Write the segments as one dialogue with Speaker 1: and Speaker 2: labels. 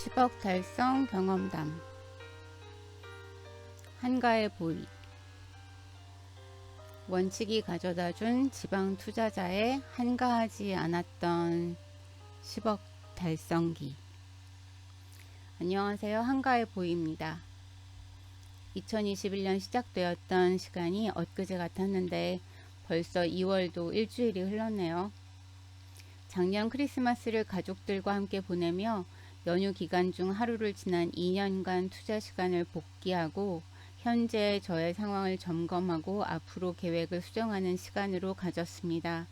Speaker 1: 10억 달성 경험담. 한가의 보이. 원칙이 가져다준 지방 투자자의 한가하지 않았던 10억 달성기. 안녕하세요. 한가의 보이입니다. 2021년 시작되었던 시간이 엊그제 같았는데 벌써 2월도 일주일이 흘렀네요. 작년 크리스마스를 가족들과 함께 보내며 연휴 기간 중 하루를 지난 2년간 투자 시간을 복귀하고 현재 저의 상황을 점검하고 앞으로 계획을 수정하는 시간으로 가졌습니다.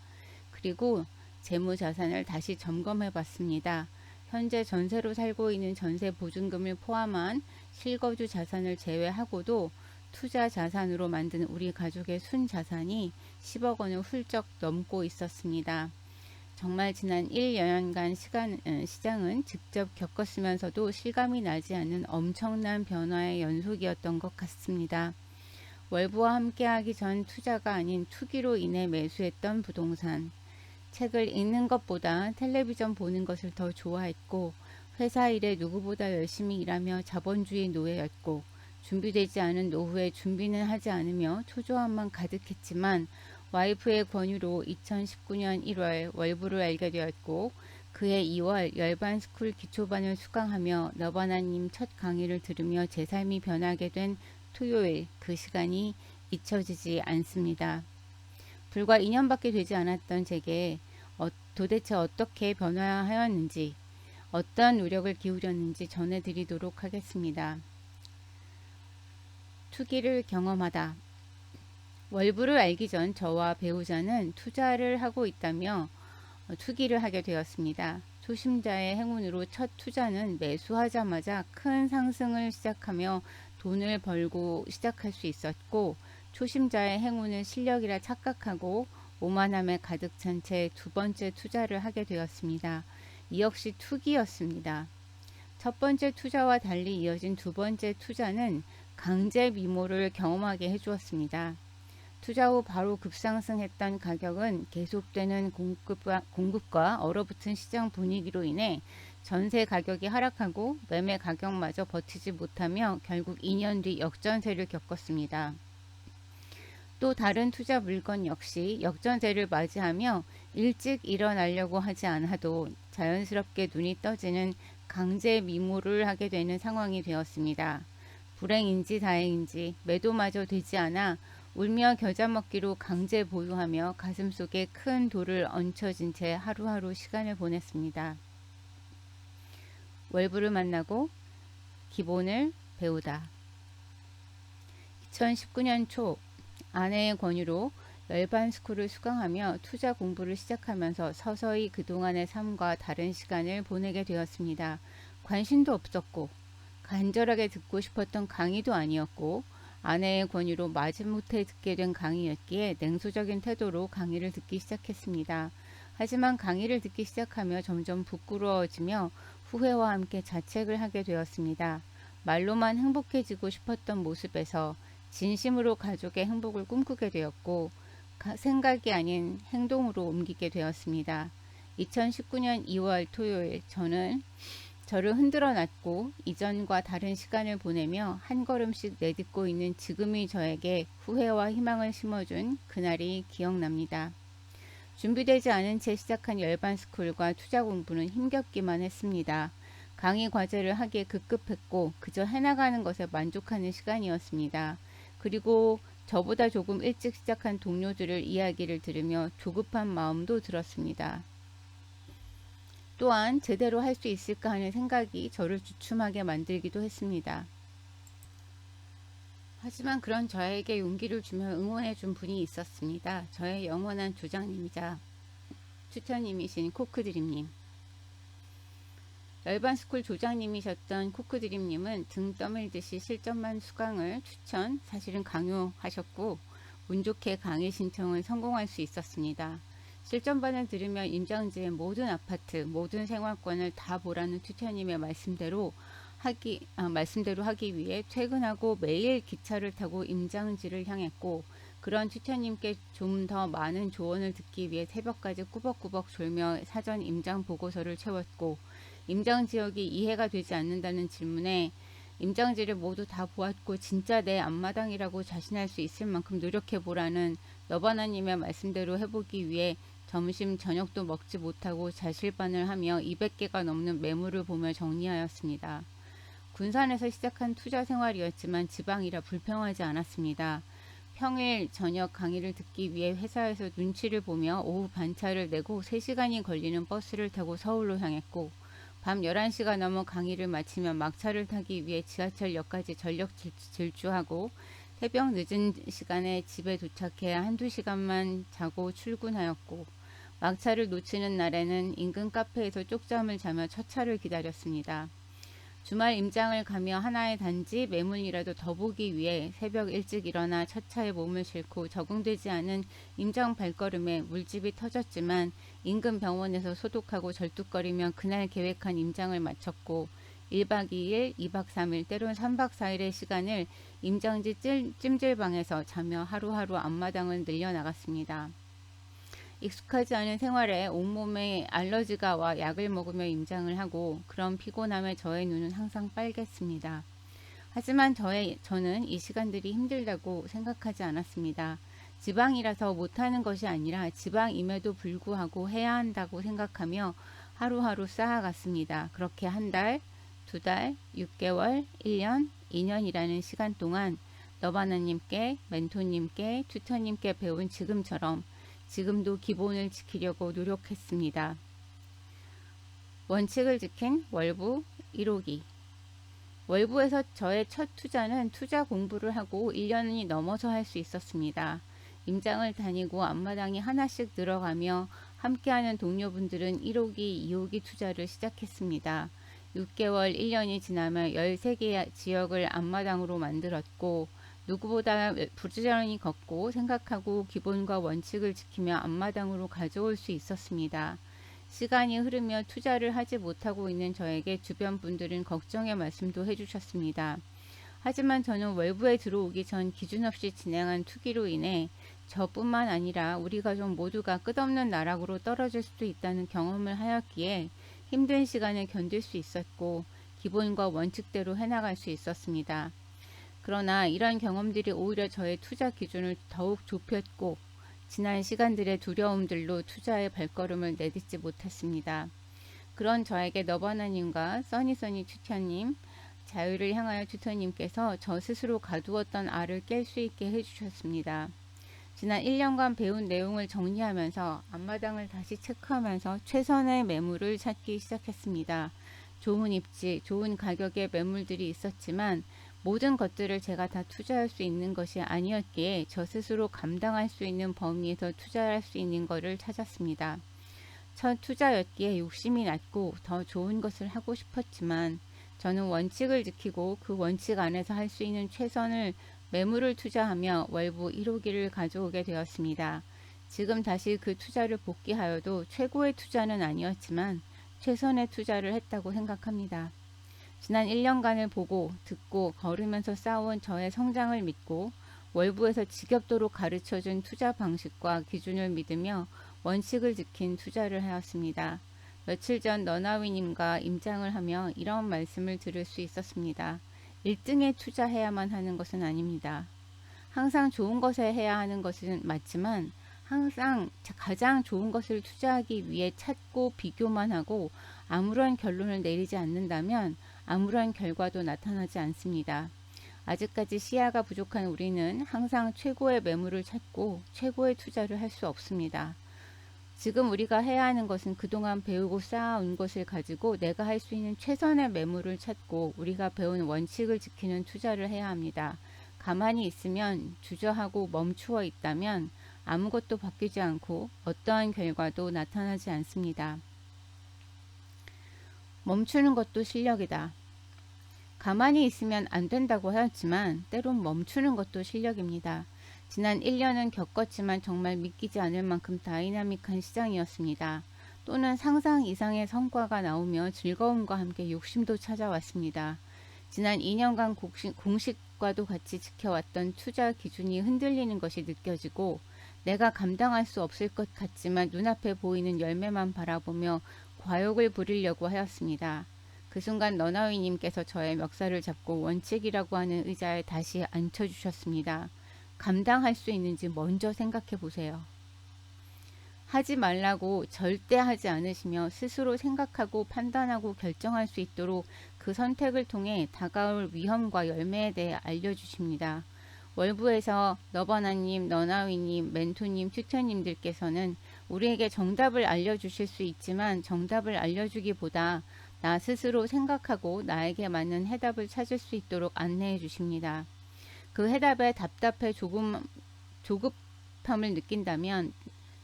Speaker 1: 그리고 재무자산을 다시 점검해 봤습니다. 현재 전세로 살고 있는 전세 보증금을 포함한 실거주 자산을 제외하고도 투자 자산으로 만든 우리 가족의 순자산이 10억 원을 훌쩍 넘고 있었습니다. 정말 지난 1년간 시장은 직접 겪었으면서도 실감이 나지 않는 엄청난 변화의 연속이었던 것 같습니다. 월부와 함께하기 전 투자가 아닌 투기로 인해 매수했던 부동산. 책을 읽는 것보다 텔레비전 보는 것을 더 좋아했고 회사 일에 누구보다 열심히 일하며 자본주의 노예였고 준비되지 않은 노후에 준비는 하지 않으며 초조함만 가득했지만 와이프의 권유로 2019년 1월 월부를 알게 되었고 그해 2월 열반스쿨 기초반을 수강하며 너바나님 첫 강의를 들으며 제 삶이 변하게 된 토요일, 그 시간이 잊혀지지 않습니다. 불과 2년밖에 되지 않았던 제게 도대체 어떻게 변화하였는지, 어떤 노력을 기울였는지 전해드리도록 하겠습니다. 투기를 경험하다. 월부를 알기 전 저와 배우자는 투자를 하고 있다며 투기를 하게 되었습니다. 초심자의 행운으로 첫 투자는 매수하자마자 큰 상승을 시작하며 돈을 벌고 시작할 수 있었고, 초심자의 행운은 실력이라 착각하고 오만함에 가득 찬 채 두 번째 투자를 하게 되었습니다. 이 역시 투기였습니다. 첫 번째 투자와 달리 이어진 두 번째 투자는 강제 미모를 경험하게 해주었습니다. 투자 후 바로 급상승했던 가격은 계속되는 공급과 얼어붙은 시장 분위기로 인해 전세 가격이 하락하고 매매 가격마저 버티지 못하며 결국 2년 뒤 역전세를 겪었습니다. 또 다른 투자 물건 역시 역전세를 맞이하며 일찍 일어나려고 하지 않아도 자연스럽게 눈이 떠지는 강제 미모를 하게 되는 상황이 되었습니다. 불행인지 다행인지 매도마저 되지 않아 울며 겨자 먹기로 강제 보유하며 가슴속에 큰 돌을 얹혀진 채 하루하루 시간을 보냈습니다. 월부를 만나고 기본을 배우다. 2019년 초 아내의 권유로 열반스쿨을 수강하며 투자 공부를 시작하면서 서서히 그동안의 삶과 다른 시간을 보내게 되었습니다. 관심도 없었고 간절하게 듣고 싶었던 강의도 아니었고 아내의 권유로 마지못해 듣게 된 강의였기에 냉소적인 태도로 강의를 듣기 시작했습니다. 하지만 강의를 듣기 시작하며 점점 부끄러워지며 후회와 함께 자책을 하게 되었습니다. 말로만 행복해지고 싶었던 모습에서 진심으로 가족의 행복을 꿈꾸게 되었고 생각이 아닌 행동으로 옮기게 되었습니다. 2019년 2월 토요일 저를 흔들어 놨고 이전과 다른 시간을 보내며 한 걸음씩 내딛고 있는 지금의 저에게 후회와 희망을 심어준 그날이 기억납니다. 준비되지 않은 채 시작한 열반스쿨과 투자 공부는 힘겹기만 했습니다. 강의 과제를 하기에 급급했고 그저 해나가는 것에 만족하는 시간이었습니다. 그리고 저보다 조금 일찍 시작한 동료들을 이야기를 들으며 조급한 마음도 들었습니다. 또한 제대로 할 수 있을까 하는 생각이 저를 주춤하게 만들기도 했습니다. 하지만 그런 저에게 용기를 주며 응원해 준 분이 있었습니다. 저의 영원한 조장님이자 추천님이신 코크드림님. 열반스쿨 조장님이셨던 코크드림님은 등 떠밀듯이 실전만 수강을 추천, 사실은 강요하셨고 운 좋게 강의 신청을 성공할 수 있었습니다. 실전반을 들으며 임장지의 모든 아파트, 모든 생활권을 다 보라는 튜터님의 말씀대로 하기 위해 퇴근하고 매일 기차를 타고 임장지를 향했고 그런 튜터님께 좀 더 많은 조언을 듣기 위해 새벽까지 꾸벅꾸벅 졸며 사전 임장 보고서를 채웠고 임장지역이 이해가 되지 않는다는 질문에 임장지를 모두 다 보았고 진짜 내 앞마당이라고 자신할 수 있을 만큼 노력해보라는 너바나님의 말씀대로 해보기 위해 점심 저녁도 먹지 못하고 자실반을 하며 200개가 넘는 매물을 보며 정리하였습니다. 군산에서 시작한 투자 생활이었지만 지방이라 불평하지 않았습니다. 평일 저녁 강의를 듣기 위해 회사에서 눈치를 보며 오후 반차를 내고 3시간이 걸리는 버스를 타고 서울로 향했고 밤 11시가 넘어 강의를 마치면 막차를 타기 위해 지하철역까지 전력 질주하고 새벽 늦은 시간에 집에 도착해야 1~2시간만 자고 출근하였고 막차를 놓치는 날에는 인근 카페에서 쪽잠을 자며 첫 차를 기다렸습니다. 주말 임장을 가며 하나의 단지 매물이라도 더 보기 위해 새벽 일찍 일어나 첫 차에 몸을 싣고 적응되지 않은 임장 발걸음에 물집이 터졌지만 인근 병원에서 소독하고 절뚝거리며 그날 계획한 임장을 마쳤고 1박 2일, 2박 3일, 때론 3박 4일의 시간을 임장지 찜질방에서 자며 하루하루 앞마당을 늘려나갔습니다. 익숙하지 않은 생활에 온몸에 알러지가 와 약을 먹으며 임장을 하고 그런 피곤함에 저의 눈은 항상 빨갰습니다. 하지만 저는 이 시간들이 힘들다고 생각하지 않았습니다. 지방이라서 못하는 것이 아니라 지방임에도 불구하고 해야 한다고 생각하며 하루하루 쌓아갔습니다. 그렇게 한 달, 2달, 6개월, 1년, 2년이라는 시간 동안 너바나님께, 멘토님께, 튜터님께 배운 지금처럼 지금도 기본을 지키려고 노력했습니다. 원칙을 지킨 월부 1호기. 월부에서 저의 첫 투자는 투자 공부를 하고 1년이 넘어서 할 수 있었습니다. 임장을 다니고 앞마당이 하나씩 늘어가며 함께하는 동료분들은 1호기, 2호기 투자를 시작했습니다. 6개월, 1년이 지나며 13개 지역을 앞마당으로 만들었고 누구보다 부지런히 걷고 생각하고 기본과 원칙을 지키며 앞마당으로 가져올 수 있었습니다. 시간이 흐르며 투자를 하지 못하고 있는 저에게 주변 분들은 걱정의 말씀도 해주셨습니다. 하지만 저는 외부에 들어오기 전 기준 없이 진행한 투기로 인해 저뿐만 아니라 우리 가족 모두가 끝없는 나락으로 떨어질 수도 있다는 경험을 하였기에 힘든 시간을 견딜 수 있었고 기본과 원칙대로 해나갈 수 있었습니다. 그러나 이런 경험들이 오히려 저의 투자 기준을 더욱 좁혔고 지난 시간들의 두려움들로 투자의 발걸음을 내딛지 못했습니다. 그런 저에게 너바나님과 써니써니 튜터님, 자유를 향하여 튜터님께서 저 스스로 가두었던 알을 깰 수 있게 해주셨습니다. 지난 1년간 배운 내용을 정리하면서 앞마당을 다시 체크하면서 최선의 매물을 찾기 시작했습니다. 좋은 입지, 좋은 가격의 매물들이 있었지만 모든 것들을 제가 다 투자할 수 있는 것이 아니었기에 저 스스로 감당할 수 있는 범위에서 투자할 수 있는 것을 찾았습니다. 첫 투자였기에 욕심이 났고 더 좋은 것을 하고 싶었지만 저는 원칙을 지키고 그 원칙 안에서 할 수 있는 최선을 매물을 투자하며 월부 1호기를 가져오게 되었습니다. 지금 다시 그 투자를 복귀하여도 최고의 투자는 아니었지만 최선의 투자를 했다고 생각합니다. 지난 1년간을 보고 듣고 걸으면서 쌓아온 저의 성장을 믿고 월부에서 지겹도록 가르쳐준 투자 방식과 기준을 믿으며 원칙을 지킨 투자를 하였습니다. 며칠 전 너나위님과 임장을 하며 이런 말씀을 들을 수 있었습니다. 1등에 투자해야만 하는 것은 아닙니다. 항상 좋은 것에 해야 하는 것은 맞지만 항상 가장 좋은 것을 투자하기 위해 찾고 비교만 하고 아무런 결론을 내리지 않는다면 아무런 결과도 나타나지 않습니다. 아직까지 시야가 부족한 우리는 항상 최고의 매물을 찾고 최고의 투자를 할 수 없습니다. 지금 우리가 해야 하는 것은 그동안 배우고 쌓아온 것을 가지고 내가 할 수 있는 최선의 매물을 찾고 우리가 배운 원칙을 지키는 투자를 해야 합니다. 가만히 있으면 주저하고 멈추어 있다면 아무것도 바뀌지 않고 어떠한 결과도 나타나지 않습니다. 멈추는 것도 실력이다. 가만히 있으면 안 된다고 하였지만 때론 멈추는 것도 실력입니다. 지난 1년은 겪었지만 정말 믿기지 않을 만큼 다이나믹한 시장이었습니다. 또는 상상 이상의 성과가 나오며 즐거움과 함께 욕심도 찾아왔습니다. 지난 2년간 공식과도 같이 지켜왔던 투자 기준이 흔들리는 것이 느껴지고 내가 감당할 수 없을 것 같지만 눈앞에 보이는 열매만 바라보며 과욕을 부리려고 하였습니다. 그 순간 너나위님께서 저의 멱살을 잡고 원칙이라고 하는 의자에 다시 앉혀주셨습니다. 감당할 수 있는지 먼저 생각해 보세요. 하지 말라고 절대 하지 않으시며 스스로 생각하고 판단하고 결정할 수 있도록 그 선택을 통해 다가올 위험과 열매에 대해 알려주십니다. 월부에서 너버나님, 너나위님, 멘토님, 튜터님들께서는 우리에게 정답을 알려주실 수 있지만 정답을 알려주기보다 나 스스로 생각하고 나에게 맞는 해답을 찾을 수 있도록 안내해 주십니다. 그 해답에 답답해 조급함을 느낀다면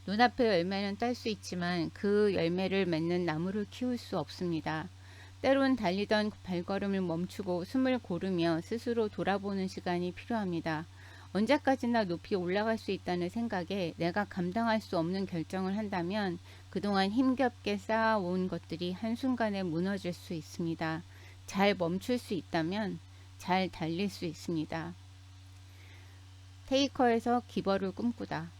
Speaker 1: 눈앞의 열매는 딸 수 있지만 그 열매를 맺는 나무를 키울 수 없습니다. 때론 달리던 발걸음을 멈추고 숨을 고르며 스스로 돌아보는 시간이 필요합니다. 언제까지나 높이 올라갈 수 있다는 생각에 내가 감당할 수 없는 결정을 한다면 그동안 힘겹게 쌓아온 것들이 한순간에 무너질 수 있습니다. 잘 멈출 수 있다면 잘 달릴 수 있습니다. 테이커에서 기버를 꿈꾸다.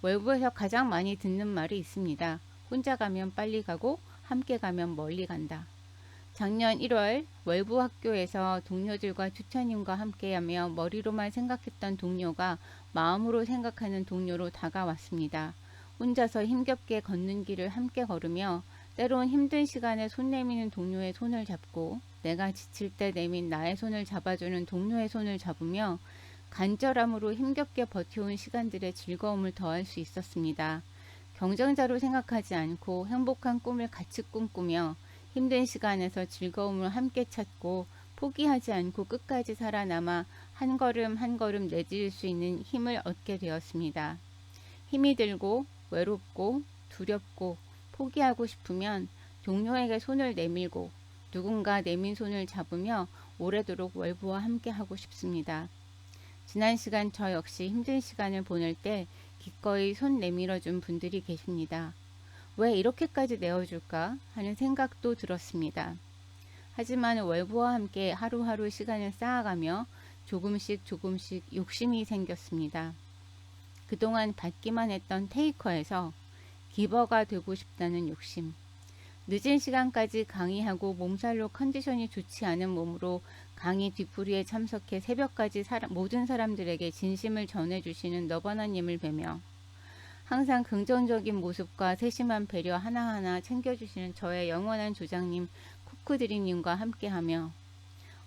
Speaker 1: 월부에서 가장 많이 듣는 말이 있습니다. 혼자 가면 빨리 가고 함께 가면 멀리 간다. 작년 1월 월부 학교에서 동료들과 튜터님과 함께하며 머리로만 생각했던 동료가 마음으로 생각하는 동료로 다가왔습니다. 혼자서 힘겹게 걷는 길을 함께 걸으며 때론 힘든 시간에 손 내미는 동료의 손을 잡고 내가 지칠 때 내민 나의 손을 잡아주는 동료의 손을 잡으며 간절함으로 힘겹게 버텨온 시간들의 즐거움을 더할 수 있었습니다. 경쟁자로 생각하지 않고 행복한 꿈을 같이 꿈꾸며 힘든 시간에서 즐거움을 함께 찾고 포기하지 않고 끝까지 살아남아 한 걸음 한 걸음 내디딜 수 있는 힘을 얻게 되었습니다. 힘이 들고 외롭고 두렵고 포기하고 싶으면 동료에게 손을 내밀고 누군가 내민 손을 잡으며 오래도록 월부와 함께 하고 싶습니다. 지난 시간 저 역시 힘든 시간을 보낼 때 기꺼이 손 내밀어 준 분들이 계십니다. 왜 이렇게까지 내어줄까 하는 생각도 들었습니다. 하지만 월부와 함께 하루하루 시간을 쌓아가며 조금씩 욕심이 생겼습니다. 그동안 받기만 했던 테이커에서 기버가 되고 싶다는 욕심. 늦은 시간까지 강의하고 몸살로 컨디션이 좋지 않은 몸으로 강의 뒤풀이에 참석해 새벽까지 모든 사람들에게 진심을 전해주시는 너버나님을 뵈며 항상 긍정적인 모습과 세심한 배려 하나하나 챙겨주시는 저의 영원한 조장님 쿠쿠드림님과 함께하며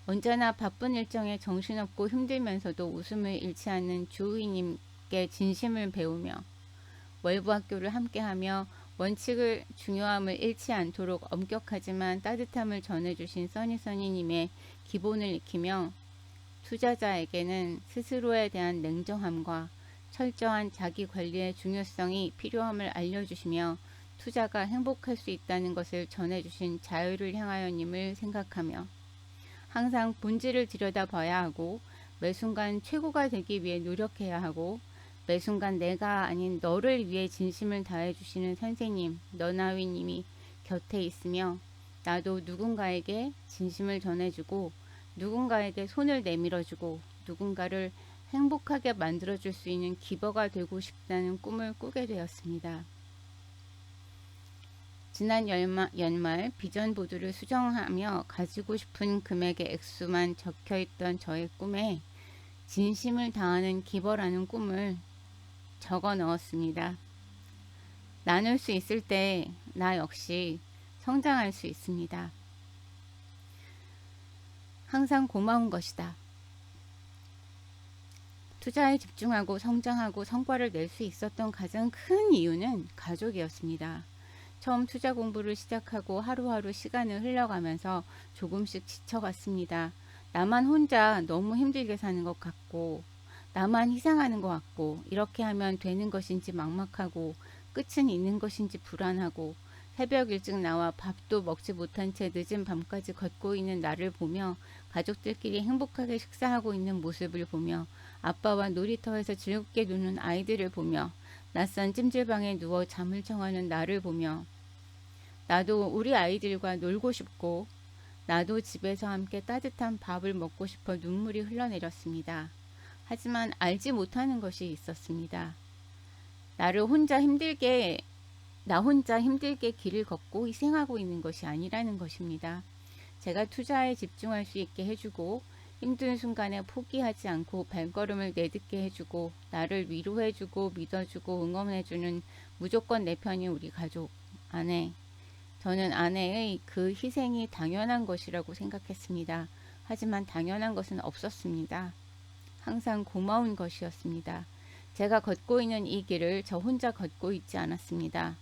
Speaker 1: 언제나 바쁜 일정에 정신없고 힘들면서도 웃음을 잃지 않는 주우이님께 진심을 배우며 월부학교를 함께하며 원칙을 중요함을 잃지 않도록 엄격하지만 따뜻함을 전해주신 써니써니님의 기본을 익히며 투자자에게는 스스로에 대한 냉정함과 철저한 자기 관리의 중요성이 필요함을 알려주시며 투자가 행복할 수 있다는 것을 전해주신 자유를 향하여님을 생각하며 항상 본질을 들여다봐야 하고 매 순간 최고가 되기 위해 노력해야 하고 매 순간 내가 아닌 너를 위해 진심을 다해주시는 선생님 너나위님이 곁에 있으며 나도 누군가에게 진심을 전해주고 누군가에게 손을 내밀어주고 누군가를 행복하게 만들어줄 수 있는 기버가 되고 싶다는 꿈을 꾸게 되었습니다. 지난 연말 비전 보드를 수정하며 가지고 싶은 금액의 액수만 적혀있던 저의 꿈에 진심을 다하는 기버라는 꿈을 적어 넣었습니다. 나눌 수 있을 때 나 역시 성장할 수 있습니다. 항상 고마운 것이다. 투자에 집중하고 성장하고 성과를 낼 수 있었던 가장 큰 이유는 가족이었습니다. 처음 투자 공부를 시작하고 하루하루 시간을 흘러가면서 조금씩 지쳐갔습니다. 나만 혼자 너무 힘들게 사는 것 같고 나만 희생하는 것 같고 이렇게 하면 되는 것인지 막막하고 끝은 있는 것인지 불안하고 새벽 일찍 나와 밥도 먹지 못한 채 늦은 밤까지 걷고 있는 나를 보며 가족들끼리 행복하게 식사하고 있는 모습을 보며 아빠와 놀이터에서 즐겁게 노는 아이들을 보며 낯선 찜질방에 누워 잠을 청하는 나를 보며 나도 우리 아이들과 놀고 싶고 나도 집에서 함께 따뜻한 밥을 먹고 싶어 눈물이 흘러내렸습니다. 하지만 알지 못하는 것이 있었습니다. 나를 혼자 힘들게 나 혼자 힘들게 길을 걷고 희생하고 있는 것이 아니라는 것입니다. 제가 투자에 집중할 수 있게 해주고 힘든 순간에 포기하지 않고 발걸음을 내딛게 해주고 나를 위로해주고 믿어주고 응원해주는 무조건 내 편인 우리 가족, 아내. 저는 아내의 그 희생이 당연한 것이라고 생각했습니다. 하지만 당연한 것은 없었습니다. 항상 고마운 것이었습니다. 제가 걷고 있는 이 길을 저 혼자 걷고 있지 않았습니다.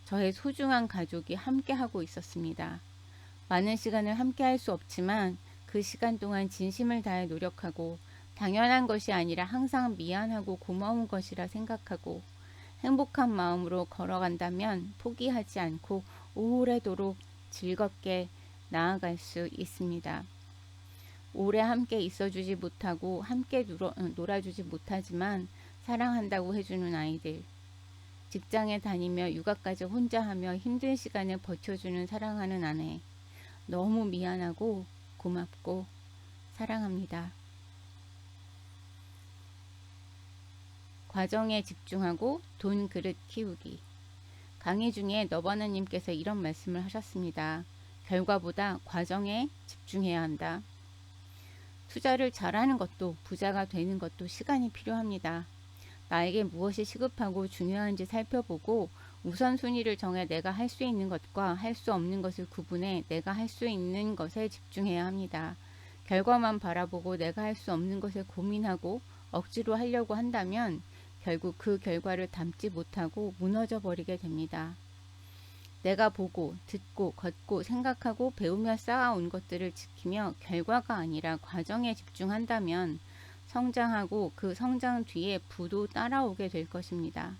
Speaker 1: 저의 소중한 가족이 함께하고 있었습니다. 많은 시간을 함께할 수 없지만 그 시간 동안 진심을 다해 노력하고 당연한 것이 아니라 항상 미안하고 고마운 것이라 생각하고 행복한 마음으로 걸어간다면 포기하지 않고 오래도록 즐겁게 나아갈 수 있습니다. 오래 함께 있어주지 못하고 함께 놀아주지 못하지만 사랑한다고 해주는 아이들, 직장에 다니며 육아까지 혼자 하며 힘든 시간을 버텨주는 사랑하는 아내, 너무 미안하고 고맙고 사랑합니다. 과정에 집중하고 돈 그릇 키우기. 강의 중에 너바나님께서 이런 말씀을 하셨습니다. 결과보다 과정에 집중해야 한다. 투자를 잘하는 것도 부자가 되는 것도 시간이 필요합니다. 나에게 무엇이 시급하고 중요한지 살펴보고 우선순위를 정해 내가 할 수 있는 것과 할 수 없는 것을 구분해 내가 할 수 있는 것에 집중해야 합니다. 결과만 바라보고 내가 할 수 없는 것을 고민하고 억지로 하려고 한다면 결국 그 결과를 담지 못하고 무너져 버리게 됩니다. 내가 보고, 듣고, 걷고, 생각하고 배우며 쌓아온 것들을 지키며 결과가 아니라 과정에 집중한다면 성장하고 그 성장 뒤에 부도 따라오게 될 것입니다.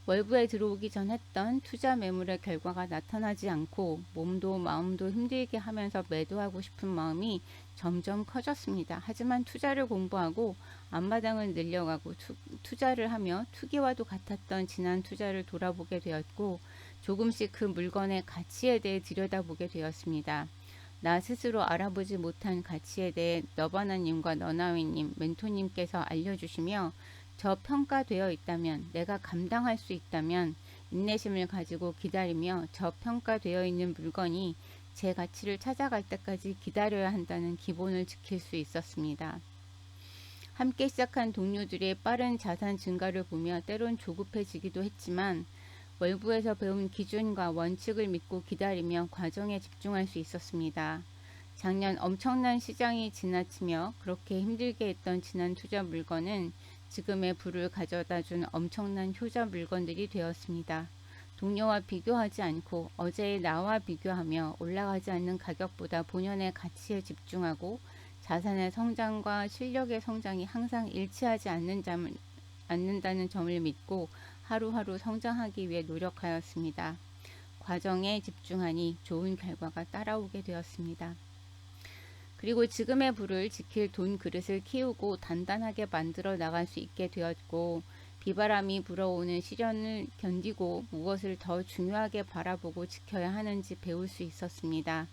Speaker 1: 월부에 들어오기 전 했던 투자 매물의 결과가 나타나지 않고 몸도 마음도 힘들게 하면서 매도하고 싶은 마음이 점점 커졌습니다. 하지만 투자를 공부하고 앞마당을 늘려가고 투자를 하며 투기와도 같았던 지난 투자를 돌아보게 되었고 조금씩 그 물건의 가치에 대해 들여다보게 되었습니다. 나 스스로 알아보지 못한 가치에 대해 너바나님과 너나위님, 멘토님께서 알려주시며 저평가되어 있다면, 내가 감당할 수 있다면 인내심을 가지고 기다리며 저평가되어 있는 물건이 제 가치를 찾아갈 때까지 기다려야 한다는 기본을 지킬 수 있었습니다. 함께 시작한 동료들의 빠른 자산 증가를 보며 때론 조급해지기도 했지만 월부에서 배운 기준과 원칙을 믿고 기다리며 과정에 집중할 수 있었습니다. 작년 엄청난 시장이 지나치며 그렇게 힘들게 했던 지난 투자 물건은 지금의 부를 가져다 준 엄청난 효자 물건들이 되었습니다. 동료와 비교하지 않고 어제의 나와 비교하며 올라가지 않는 가격보다 본연의 가치에 집중하고 자산의 성장과 실력의 성장이 항상 일치하지 않는다는 점을 믿고 하루하루 성장하기 위해 노력하였습니다. 과정에 집중하니 좋은 결과가 따라오게 되었습니다. 그리고 지금의 부를 지킬 돈 그릇을 키우고 단단하게 만들어 나갈 수 있게 되었고 비바람이 불어오는 시련을 견디고 무엇을 더 중요하게 바라보고 지켜야 하는지 배울 수 있었습니다.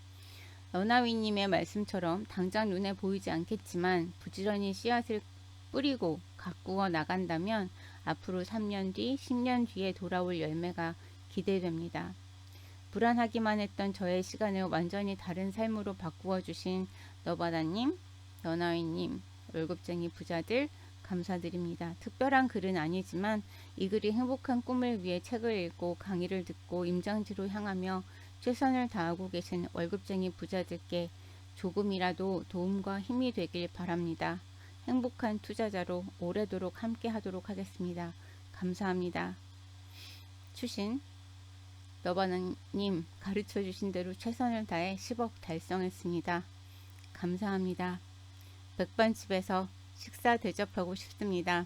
Speaker 1: 너나위님의 말씀처럼 당장 눈에 보이지 않겠지만 부지런히 씨앗을 뿌리고 가꾸어 나간다면 앞으로 3년 뒤, 10년 뒤에 돌아올 열매가 기대됩니다. 불안하기만 했던 저의 시간을 완전히 다른 삶으로 바꾸어 주신 너바다님, 너나위님, 월급쟁이 부자들 감사드립니다. 특별한 글은 아니지만 이 글이 행복한 꿈을 위해 책을 읽고 강의를 듣고 임장지로 향하며 최선을 다하고 계신 월급쟁이 부자들께 조금이라도 도움과 힘이 되길 바랍니다. 행복한 투자자로 오래도록 함께 하도록 하겠습니다. 감사합니다. 추신 너바나님 가르쳐 주신 대로 최선을 다해 10억 달성했습니다. 감사합니다. 백반집에서 식사 대접하고 싶습니다.